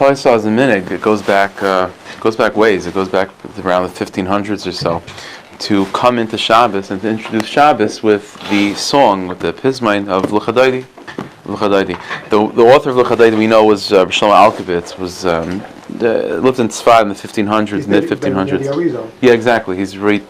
Klal Yisrael as a minig, it goes back ways. It goes back around the 1500s or so, to come into Shabbos and to introduce Shabbos with the song, with the Pizmain of L'Chadaydi. The author of L'Chadaydi we know was Shlomo Alkabetz, lived in Tzfat in the 1500s, mid-1500s. Yeah, exactly. He's right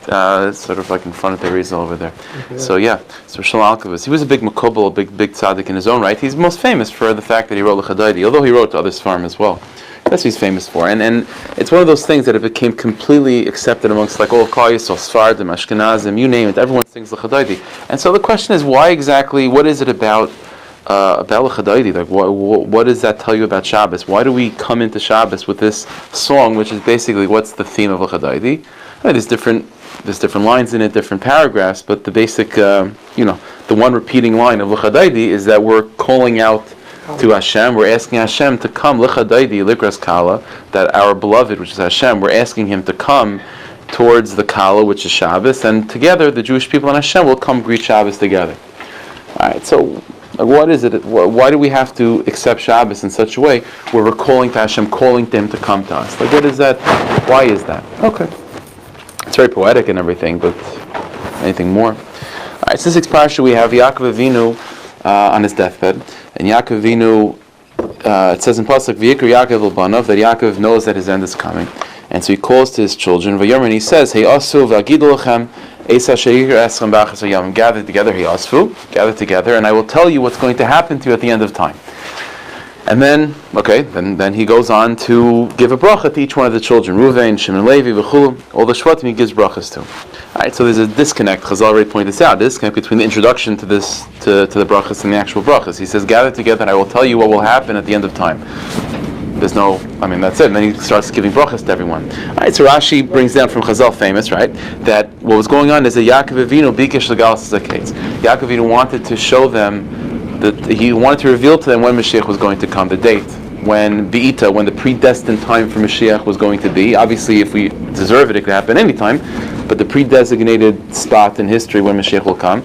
sort of like in front of the Arizal over there. Okay. So Shlomo Alkabetz. He was a big makubal, a big tzaddik in his own right. He's most famous for the fact that he wrote L'Chadaydi, although he wrote to other Sfarim as well. That's what he's famous for. And it's one of those things that it became completely accepted amongst like all Klal Yisrael, Sfardim, Ashkenazim, you name it, everyone sings L'Chadaydi. And so the question is, why exactly, what is it about L'Chadaydi? Like, what does that tell you about Shabbos? Why do we come into Shabbos with this song, which is basically, what's the theme of L'Chadaydi? There's different lines in it, different paragraphs, but the basic, the one repeating line of L'Chadaydi is that we're calling out to Hashem, we're asking Hashem to come, L'Chadaydi, Likras Kala, that our beloved, which is Hashem, we're asking Him to come towards the Kala, which is Shabbos, and together, the Jewish people and Hashem will come greet Shabbos together. Alright, so what is it? Why do we have to accept Shabbos in such a way where we're calling to Hashem, calling to Him to come to us? Like, what is that? Why is that? Okay. It's very poetic and everything, but anything more? Alright, so this next parsha we have Yaakov Avinu on his deathbed. And Yaakov Avinu, it says in Pasuk, V'yikra Yaakov l'banav, that Yaakov knows that his end is coming. And so he calls to his children, V'yomer, and he says, Hey asu v'agidu lechem, Esa she'yikra eschem b'achas hayam. Gather together, Hey asfu, gather together, and I will tell you what's going to happen to you at the end of time. And then he goes on to give a bracha to each one of the children, Ruvain, Shimon, Levi, v'chulu, all the Shvatim he gives brachas to. Alright, so there's a disconnect. Chazal already pointed this out. Disconnect between the introduction to the brachas and the actual brachas. He says, "Gather together, and I will tell you what will happen at the end of time." That's it. And then he starts giving brachas to everyone. Alright, so Rashi brings down from Chazal, famous, right, that what was going on is that Yaakov Avinu bikesh legalas zaketz. Yaakov Avinu wanted to show them that he wanted to reveal to them when Mashiach was going to come, the date. When the predestined time for Mashiach was going to be. Obviously, if we deserve it, it could happen any time, but the predesignated spot in history when Mashiach will come.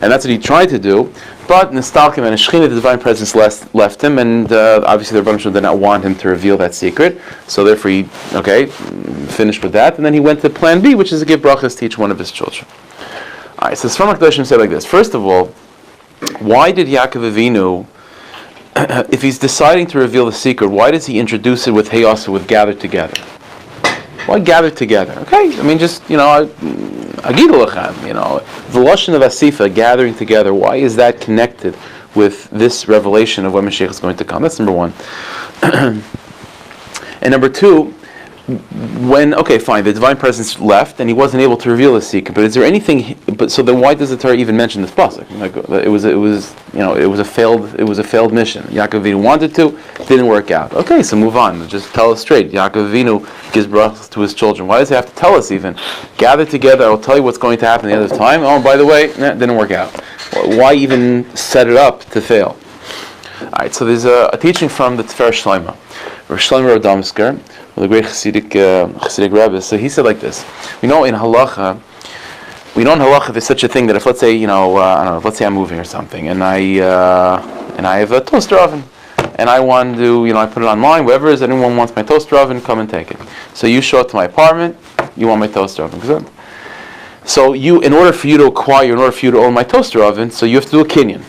And that's what he tried to do. But Nistalkim and Shechina, the divine presence, left him, and obviously the Rebbe did not want him to reveal that secret. So therefore he, finished with that, and then he went to plan B, which is to give brachas to each one of his children. Alright, so Sfar HaKadoshim said like this. First of all, why did Yaakov Avinu, if he's deciding to reveal the secret, why does he introduce it with Heyasu, with gather together? Why gather together? Okay, I mean, just, Agidu Lachem, the Lashon of Asifa, gathering together, why is that connected with this revelation of when Mashiach is going to come? That's number one. And number two, the divine presence left and he wasn't able to reveal the secret. But is there anything? So then, why does the Torah even mention this pasuk? Like, it was a failed mission. Yaakov Avinu wanted to, didn't work out. Okay, so move on. Just tell us straight. Yaakov Avinu gives brachas to his children. Why does he have to tell us even? Gather together. I will tell you what's going to happen at the end of time. Oh, by the way, didn't work out. Why even set it up to fail? All right. So there's a teaching from the Tifer Shlomo, Rosh Shlomo Radomsker, the great Hasidic Rebbe. So he said like this: we know in halacha there's such a thing that if let's say let's say I'm moving or something, and I have a toaster oven, and I want to I put it online, wherever is anyone wants my toaster oven, come and take it. So you show up to my apartment, you want my toaster oven, good. So in order for you to own my toaster oven, so you have to do a kinyan.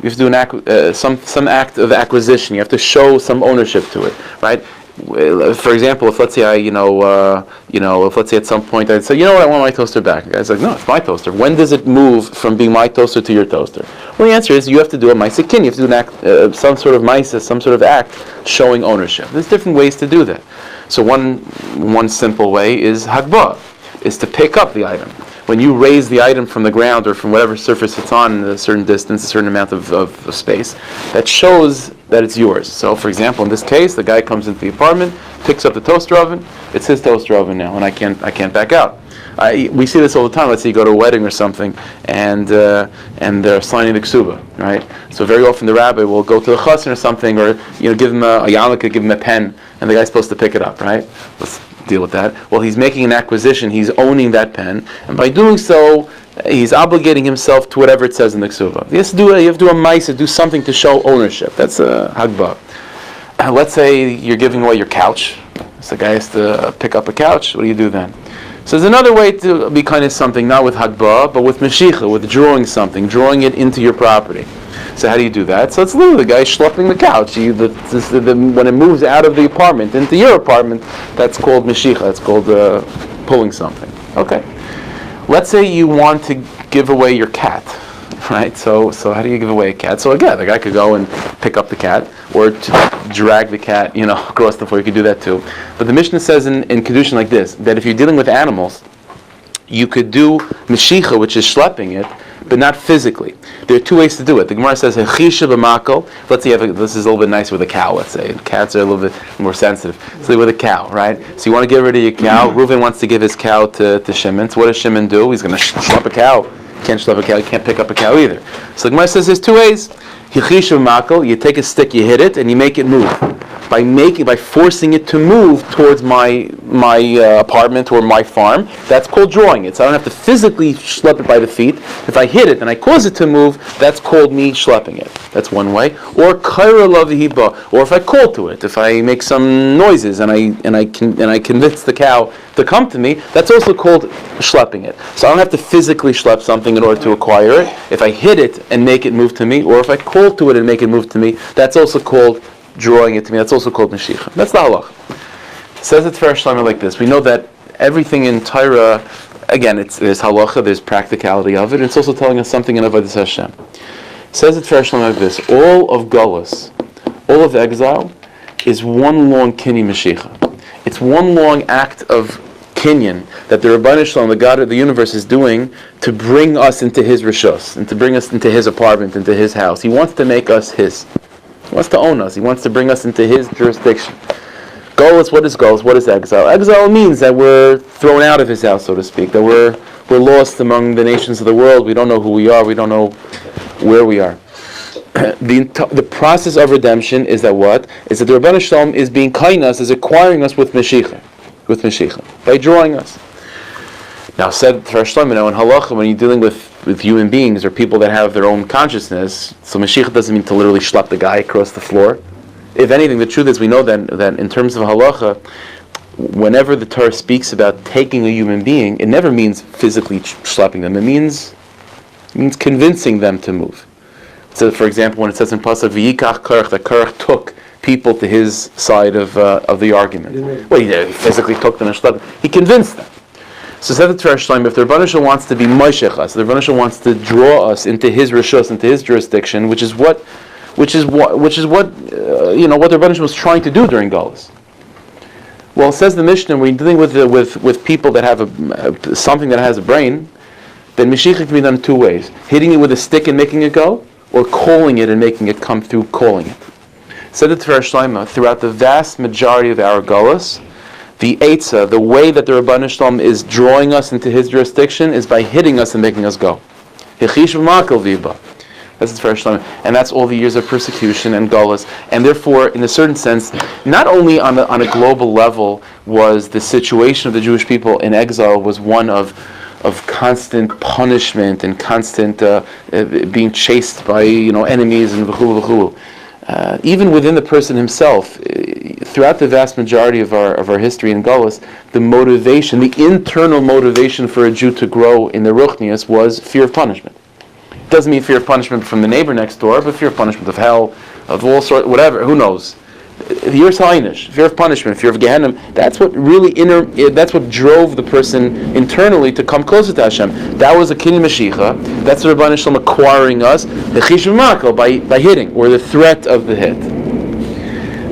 You have to do some act of acquisition. You have to show some ownership to it, right? For example, if let's say if let's say at some point I'd say, I want my toaster back. The guy's like, no, it's my toaster. When does it move from being my toaster to your toaster? Well, the answer is you have to do a ma'aseh kin. You have to do an act, some sort of ma'aseh, some sort of act showing ownership. There's different ways to do that. So one simple way is hagbah, is to pick up the item. When you raise the item from the ground or from whatever surface it's on a certain distance, a certain amount of space, that shows that it's yours. So, for example, in this case, the guy comes into the apartment, picks up the toaster oven. It's his toaster oven now, and I can't back out. We see this all the time. Let's say you go to a wedding or something, and they're signing the ksuba, right? So very often the rabbi will go to the chassan or something, or give him a yarmulke, give him a pen, and the guy's supposed to pick it up, right? Let's deal with that. Well, he's making an acquisition. He's owning that pen, and by doing so, he's obligating himself to whatever it says in the ksuba. You have to do a ma'aseh, do something to show ownership. That's a hagbah. let's say you're giving away your couch. So the guy has to pick up a couch. What do you do then? So there's another way to be kind of something, not with Hagbah, but with Meshicha, with drawing something, drawing it into your property. So how do you do that? So it's literally the guy schlepping the couch. When it moves out of the apartment into your apartment, that's called Meshicha. That's called pulling something. Okay. Let's say you want to give away your cat, right? So how do you give away a cat? So again, the guy could go and pick up the cat, or drag the cat, across the floor. You could do that too. But the Mishnah says in Kedushin like this, that if you're dealing with animals, you could do Meshicha, which is schlepping it, but not physically. There are two ways to do it. The Gemara says, Hechisha b'makel. Let's say this is a little bit nicer with a cow, let's say. Cats are a little bit more sensitive. So with a cow, right? So you want to get rid of your cow. Reuven wants to give his cow to Shimon. So what does Shimon do? He's going to schlepp a cow. Can't schlepp a cow. You can't pick up a cow either. So the Gemara says there's two ways. Hechisha b'makel. You take a stick, you hit it, and you make it move. By forcing it to move towards my apartment or my farm, that's called drawing it. So I don't have to physically schlepp it by the feet. If I hit it and I cause it to move, that's called me schlepping it. That's one way. Or kaira lavihiba, or if I call to it, if I make some noises and I convince the cow to come to me, that's also called schlepping it. So I don't have to physically schlepp something in order to acquire it. If I hit it and make it move to me, or if I call to it and make it move to me, that's also called drawing it to me. That's also called Meshicha. That's the halach. Says the Torah Shlomo like this. We know that everything in Torah, again, there's halacha, there's practicality of it. It's also telling us something in Avodas Hashem. Says the Torah Shlomo like this. All of Golus, all of exile, is one long kinyan Meshicha. It's one long act of kinyan that the Rabbeinu Shalom, the God of the universe, is doing to bring us into His rishos, and to bring us into His apartment, into His house. He wants to make us His. He wants to own us. He wants to bring us into His jurisdiction. Golus, what is Golus? What is exile? Exile means that we're thrown out of His house, so to speak, that we're lost among the nations of the world. We don't know who we are. We don't know where we are. The process of redemption is that what? Is that the Rabbeinu Shalom is being kind us, is acquiring us with Meshicha, by drawing us. Now, said Torah Shlomo, in halacha, when you're dealing with human beings or people that have their own consciousness, so Mashiach doesn't mean to literally schlepp the guy across the floor. If anything, the truth is we know that in terms of halacha, whenever the Torah speaks about taking a human being, it never means physically schlepping them. It means convincing them to move. So, for example, when it says in Pasuk V'yikach Korach, that Korach took people to his side of the argument. Well, he physically took them and schlepped them. He convinced them. So said the Torah Shlomo, if the Rebbeinu Shalom wants to be Moshech us, the Rebbeinu Shalom wants to draw us into His rishos, into His jurisdiction, which is what the Rebbeinu Shalom was trying to do during Golus. Well, says the Mishnah, when you're dealing with people that have something that has a brain, then Meshicha can be done two ways: hitting it with a stick and making it go, or calling it and making it come through calling it. Said the Torah Shlomo, throughout the vast majority of our Golus, the Eitzah, the way that the Rebbeinu Shalom is drawing us into His jurisdiction, is by hitting us and making us go. That's the Torah Shlomo, and that's all the years of persecution and Golus. And therefore, in a certain sense, not only on a global level was the situation of the Jewish people in exile was one of constant punishment and constant being chased by enemies and v'chulu. Even within the person himself, throughout the vast majority of our history in Golus, the internal motivation for a Jew to grow in the Ruchnius was fear of punishment. It doesn't mean fear of punishment from the neighbor next door, but fear of punishment of hell, of all sorts, whatever, who knows. Fear of punishment, fear of Gehenna. That's what that's what drove the person internally to come closer to Hashem. That was a kinyan Mashiach. That's the Rebbeinu Shalom acquiring us, the Chish V'Makel, by hitting, or the threat of the hit.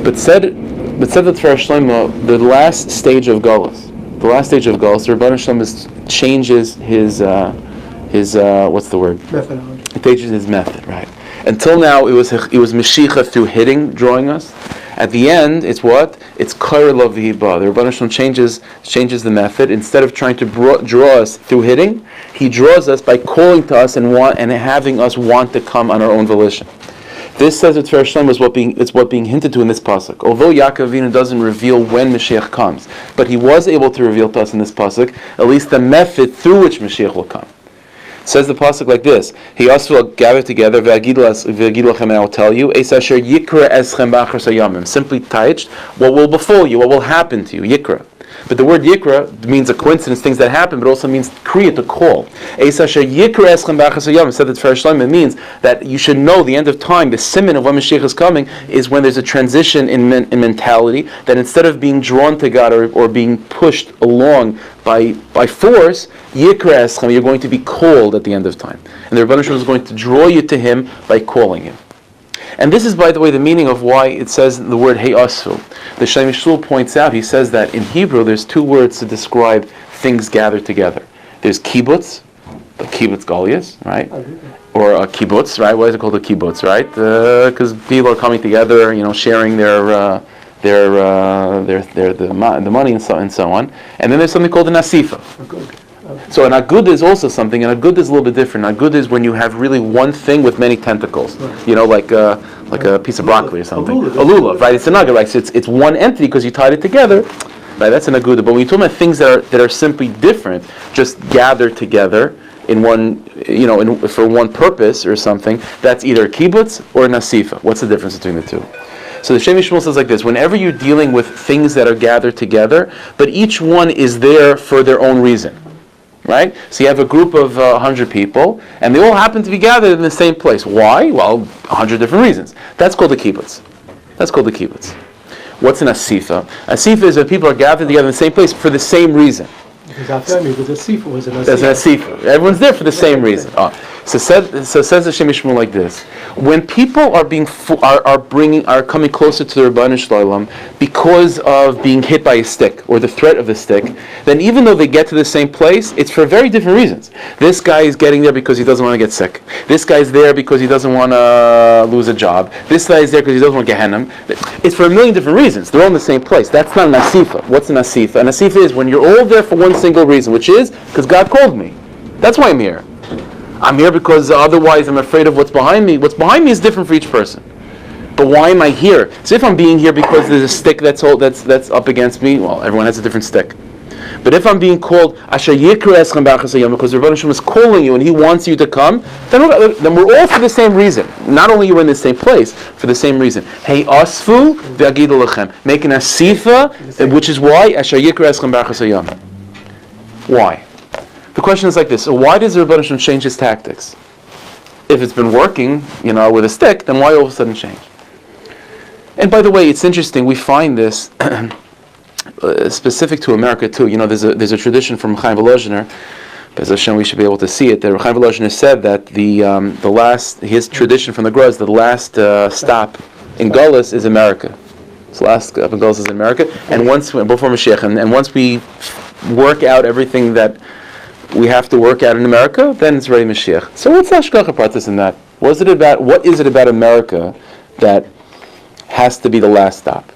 But said the Torah Shlomo, the last stage of Golus, the Rebbeinu Shalom changes his what's the word? Methodology. It changes his method, right? Until now, it was Mashiach through hitting, drawing us. At the end, it's what? It's Kair Lavihiba. The Rebbeinu Shalom changes the method. Instead of trying to draw us through hitting, He draws us by calling to us and having us want to come on our own volition. This, says the Torah Shlomo, is what being hinted to in this pasuk. Although Yaakov Avinu doesn't reveal when Mashiach comes, but he was able to reveal to us in this pasuk at least the method through which Mashiach will come. Says the pasuk like this: He also will gather together. V'agid lachem, and I will tell you. Eis asher yikra eschem b'achar sayamim. Simply taiched, what will befall you, what will happen to you. Yikra. But the word yikra means a coincidence, things that happen, but also means create, to call. Eis asher yikra eschem b'achar sayamim. Said that Torah Shlema means that you should know the end of time, the siman of when Mashiach is coming, is when there's a transition in mentality, that instead of being drawn to God or being pushed along by force, yikra eschem, you're going to be called at the end of time. And the Rebbeinu Shalom is going to draw you to Him by calling Him. And this is, by the way, the meaning of why it says the word he'asfu. The Shlem Shul points out, he says that in Hebrew there's two words to describe things gathered together. There's kibbutz, the kibbutz galias, right? Or a kibbutz, right? Why is it called a kibbutz, right? Because people are coming together, sharing the money and so on. And then there's something called an asifa. So an agud is also something, and a agud is a little bit different. An agud is when you have really one thing with many tentacles, like a piece of broccoli or something. A lulav, right? It's an agud, right? So it's one entity because you tied it together, right? That's an agud. But when you talk about things that are simply different, just gathered together in one, for one purpose or something, that's either a kibbutz or a nasifa. What's the difference between the two? So the Shem Yishmael says like this: whenever you're dealing with things that are gathered together, but each one is there for their own reason. Right? So you have a group of 100 people, and they all happen to be gathered in the same place. Why? Well, 100 different reasons. That's called a kibbutz. What's an asifa? Asifa is when people are gathered together in the same place for the same reason. Because our family was a asifa. There's an asifa. Everyone's there for the same reason. So says the Shem Yishmael like this: when people are coming closer to the Rebbeinu Shalom because of being hit by a stick or the threat of the stick, then even though they get to the same place, it's for very different reasons. This guy is getting there because he doesn't want to get sick. This guy's there because he doesn't want to lose a job. This guy is there because he doesn't want Gehenna. It's for a million different reasons. They're all in the same place. That's not an asifa. What's an asifa? An asifa is when you're all there for one single reason, which is because God called me. That's why I'm here. I'm here because otherwise I'm afraid of what's behind me. What's behind me is different for each person. But why am I here? So if I'm being here because there's a stick that's up against me, well, everyone has a different stick. But if I'm being called Asher Yikra Eschem B'achar Sayam, because the Rebbeinu Shalom is calling you and He wants you to come, then we're all for the same reason. Not only you're in the same place, for the same reason. Hey asfu v'agid lachem. Make an asifa, which is why Asher Yikra Eschem B'achar Sayam. Why? The question is like this: so why does the Rebbeinu Shalom change his tactics? If it's been working, with a stick, then why all of a sudden change? And by the way, it's interesting. We find this specific to America too. There's a tradition from Chaim Volozhiner. Bez Hashem, we should be able to see it. That Chaim Volozhiner said that his tradition from the Gra is the last stop in Gullus is America. So last stop in Gullus is America, and before Mashiach, and once we work out everything that we have to work out in America, then it's ready Mashiach. So what's the Hashgacha Pratis in that? What is it about America that has to be the last stop?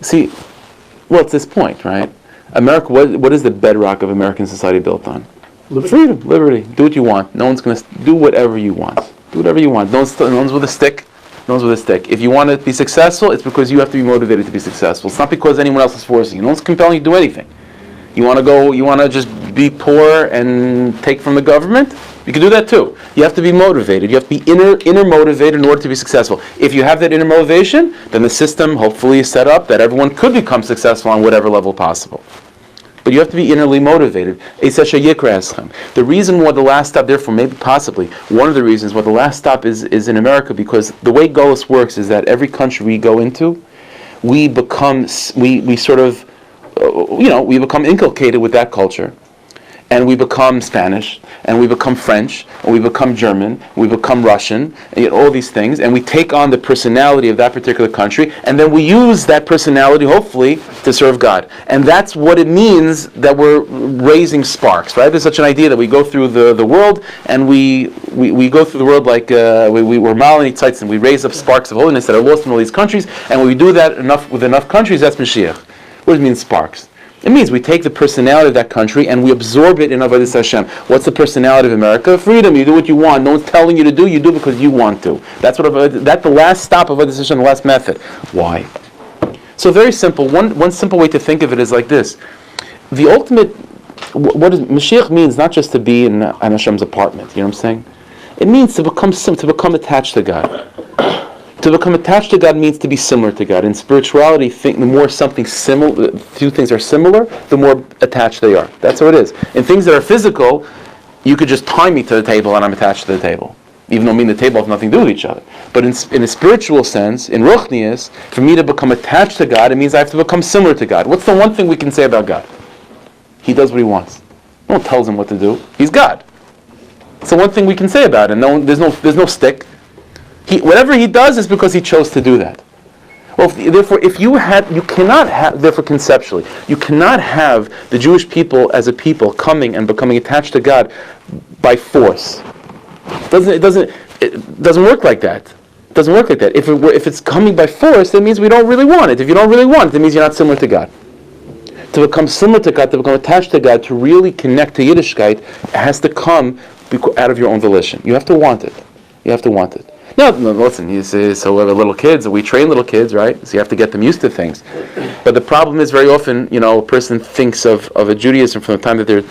See, it's this point, right? America, what is the bedrock of American society built on? Freedom, liberty. Do what you want. No one's going to do whatever you want. Do whatever you want. No one's with a stick. No one's with a stick. If you want to be successful, it's because you have to be motivated to be successful. It's not because anyone else is forcing you. No one's compelling you to do anything. You want to just be poor and take from the government? You can do that too. You have to be motivated. You have to be inner motivated in order to be successful. If you have that inner motivation, then the system hopefully is set up that everyone could become successful on whatever level possible. But you have to be innerly motivated. The reason why the last stop, therefore, maybe possibly, one of the reasons why the last stop is in America, because the way Golos works is that every country we go into, we become inculcated with that culture, and we become Spanish, and we become French, and we become German, and we become Russian, and all these things, and we take on the personality of that particular country, and then we use that personality, hopefully, to serve God. And that's what it means that we're raising sparks, right? There's such an idea that we go through the world, and we go through the world like we're Malani Tzitzin, and we raise up sparks of holiness that are lost in all these countries, and when we do that with enough countries, that's Mashiach. What does it mean, sparks? It means we take the personality of that country and we absorb it in Avodas Hashem. What's the personality of America? Freedom. You do what you want. No one's telling you to do. You do because you want to. That's the last stop of Avodas Hashem, the last method. Why? So very simple. One simple way to think of it is like this. The ultimate what is Mashiach means? Not just to be in Hashem's apartment. You know what I'm saying? It means to become attached to God. To become attached to God means to be similar to God. In spirituality, the more something similar, two things are similar, the more attached they are. That's what it is. In things that are physical, you could just tie me to the table and I'm attached to the table. Even though me and the table have nothing to do with each other. But in a spiritual sense, in Ruchnius, for me to become attached to God, it means I have to become similar to God. What's the one thing we can say about God? He does what he wants. No one tells him what to do. He's God. It's the one thing we can say about him. There's no stick. Whatever he does is because he chose to do that. Well, therefore, conceptually, you cannot have the Jewish people as a people coming and becoming attached to God by force. It doesn't work like that. It doesn't work like that. If it's coming by force, that means we don't really want it. If you don't really want it, that means you're not similar to God. To become similar to God, to become attached to God, to really connect to Yiddishkeit, it has to come out of your own volition. You have to want it. You have to want it. No, listen, you say, so we have little kids, we train little kids, right? So you have to get them used to things. But the problem is very often, a person thinks of a Judaism from the time that they're,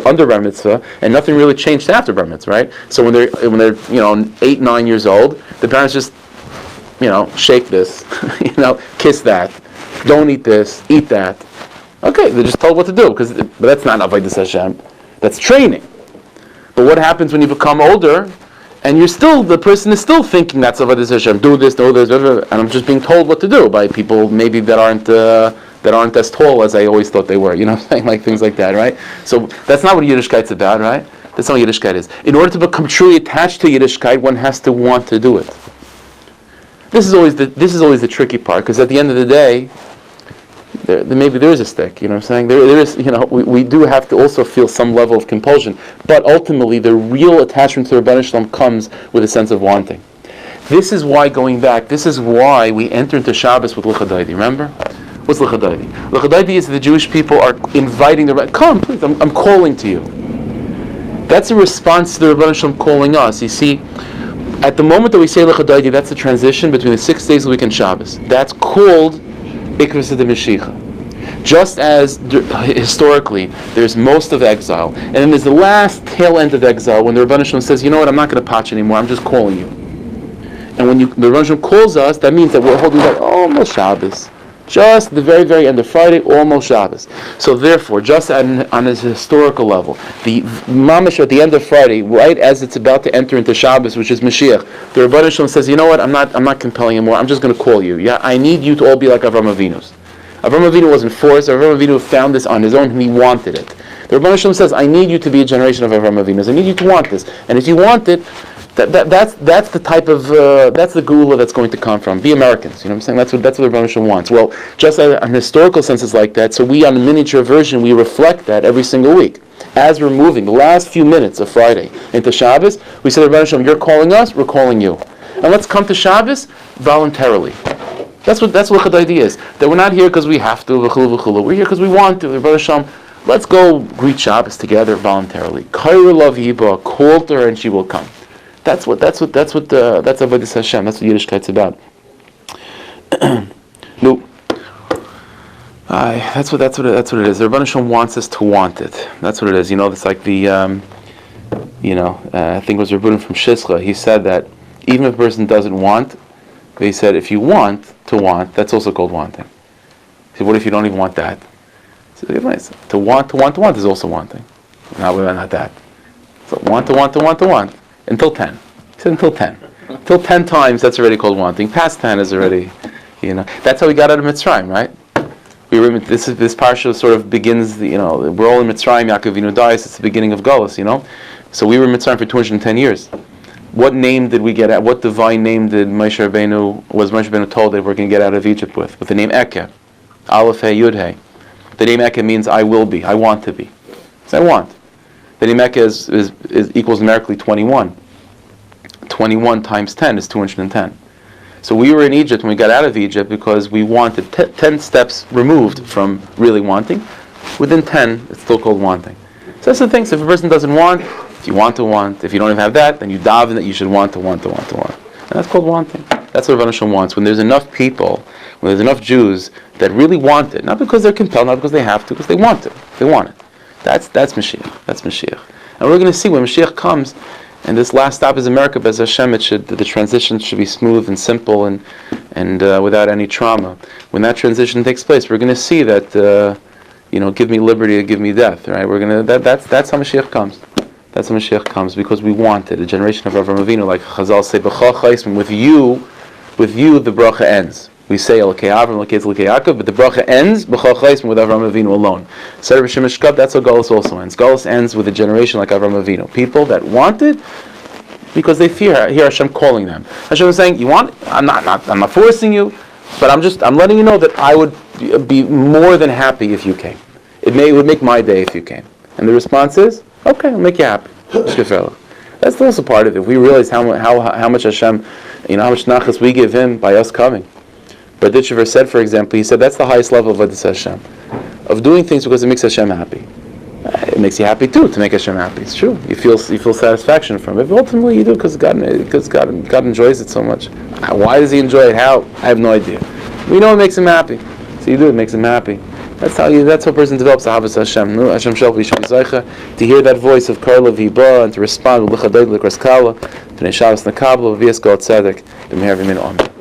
under bar mitzvah, and nothing really changed after bar mitzvah, right? So when they're 8, 9 years old, the parents just, shake this, kiss that, don't eat this, eat that. Okay, they're just told what to do, but that's not avodas Hashem, that's training. But what happens when you become older? And the person is still thinking that's avodas Hashem. Do this, and I'm just being told what to do by people maybe that aren't as tall as I always thought they were. You know what I'm saying? Like things like that, right? So that's not what Yiddishkeit's about, right? That's not what Yiddishkeit is. In order to become truly attached to Yiddishkeit, one has to want to do it. This is always the tricky part, because at the end of the day, maybe there is a stick, you know what I'm saying? There is, we do have to also feel some level of compulsion. But ultimately, the real attachment to Rebbeinu Shalom comes with a sense of wanting. This is why, this is why we enter into Shabbos with L'chadaydi. Remember? What's L'chadaydi? L'chadaydi is that the Jewish people are inviting the Rebbeinu. Come, please, I'm calling to you. That's a response to the Rebbeinu Shalom calling us. You see, at the moment that we say L'chadaydi, that's the transition between the 6 days of the week and Shabbos. That's called Ikras de Mashiach. Just as historically, there's most of exile, and then there's the last tail end of exile when the Rebbeinu Shalom says, you know what, I'm not going to patch anymore, I'm just calling you. And when the Rebbeinu Shalom calls us, that means that we're holding back almost Shabbos. Just the very, very end of Friday, almost Shabbos. So therefore, just on a historical level, the mamash at the end of Friday, right as it's about to enter into Shabbos, which is Mashiach, the Rebbeinu Shalom says, you know what, I'm not compelling anymore, I'm just going to call you. Yeah, I need you to all be like Avraham Avinu's. Avraham Avinu wasn't forced. Avraham Avinu found this on his own, and he wanted it. The Rebbeinu Shalom says, I need you to be a generation of Avraham Avinu's. I need you to want this. And if you want it, that's the type of, that's the geula that's going to come from. Be Americans, you know what I'm saying? That's what the Rebbeinu Shalom wants. Well, just on a historical sense is like that, so we, on the miniature version, we reflect that every single week. As we're moving the last few minutes of Friday into Shabbos, we say to the Rebbeinu Shalom, you're calling us, we're calling you. And let's come to Shabbos voluntarily. That's what L'chadaydi is. That we're not here because we have to, v'chulu v'chulu. We're here because we want to. Rebbeinu Shalom, let's go greet Shabbos together voluntarily. Kaira love Yiba, call to her and she will come. That's avodas Hashem. That's what Yiddishkeit's about. No. That's what it is. The Rebbeinu Shalom wants us to want it. That's what it is. It's like the, I think it was Rebbeinu from Shischa. He said that even if a person doesn't want, he said if you want to want, that's also called wanting. He said, what if you don't even want that? He said, nice. To want is also wanting. Not that. So want. Until 10. He said until 10. Until 10 times, that's already called wanting. Past 10 is already, That's how we got out of Mitzrayim, right? This parsha sort of begins, we're all in Mitzrayim, Yaakov Avinu dies, it's the beginning of Galus, So we were in Mitzrayim for 210 years. What name did we get at? What divine name did Moshe Rabbeinu told that we're going to get out of Egypt with? With the name Eke. Aleph He Yud He. The name Eke means I will be, I want to be. So I want. The name Eke is equals numerically 21. 21 times 10 is 210. So we were in Egypt when we got out of Egypt because we wanted 10 steps removed from really wanting. Within 10, it's still called wanting. So that's the thing. So if a person doesn't want, if you want to want, if you don't even have that, then you daven that you should want to want. And that's called wanting. That's what Rebbeinu Shalom wants. When there's enough people, when there's enough Jews that really want it, not because they're compelled, not because they have to, because they want it. They want it. That's Mashiach. That's Mashiach. And we're going to see when Mashiach comes, and this last stop is America, but as Hashem, the transition should be smooth and simple and without any trauma. When that transition takes place, we're going to see that, give me liberty or give me death, right? That's how Mashiach comes. That's how Mashiach comes, because we want it. A generation of Avraham Avinu, like Chazal say, with you the bracha ends. We say Elokei Avram, Elokei Yaakov, but the bracha ends b'chol chayis with Avraham Avinu alone. Seder b'Shem Eshkav, that's how Galus also ends. Galus ends with a generation like Avraham Avinu, people that want it because they hear Hashem calling them. Hashem is saying, "You want? I'm not forcing you, but I'm letting you know that I would be more than happy if you came. It would make my day if you came." And the response is, "Okay, I'll make you happy." That's also part of it. If we realize how much Hashem, how much nachas we give Him by us coming. But Ditchever said, for example, he said that's the highest level of Avodas Hashem, of doing things because it makes Hashem happy. It makes you happy too to make Hashem happy. It's true. You feel satisfaction from it. But ultimately, you do because God enjoys it so much. Why does He enjoy it? How? I have no idea. We know it makes Him happy, so you do. It makes Him happy. That's how a person develops Ahavas Hashem. Hashem shel v'yishvi to hear that voice of Karla v'Hiba and to respond with L'chadayid l'kraskala, Pnei Shabbos Nakabla v'Vias Gal Tzedek, B'meher v'min Amen.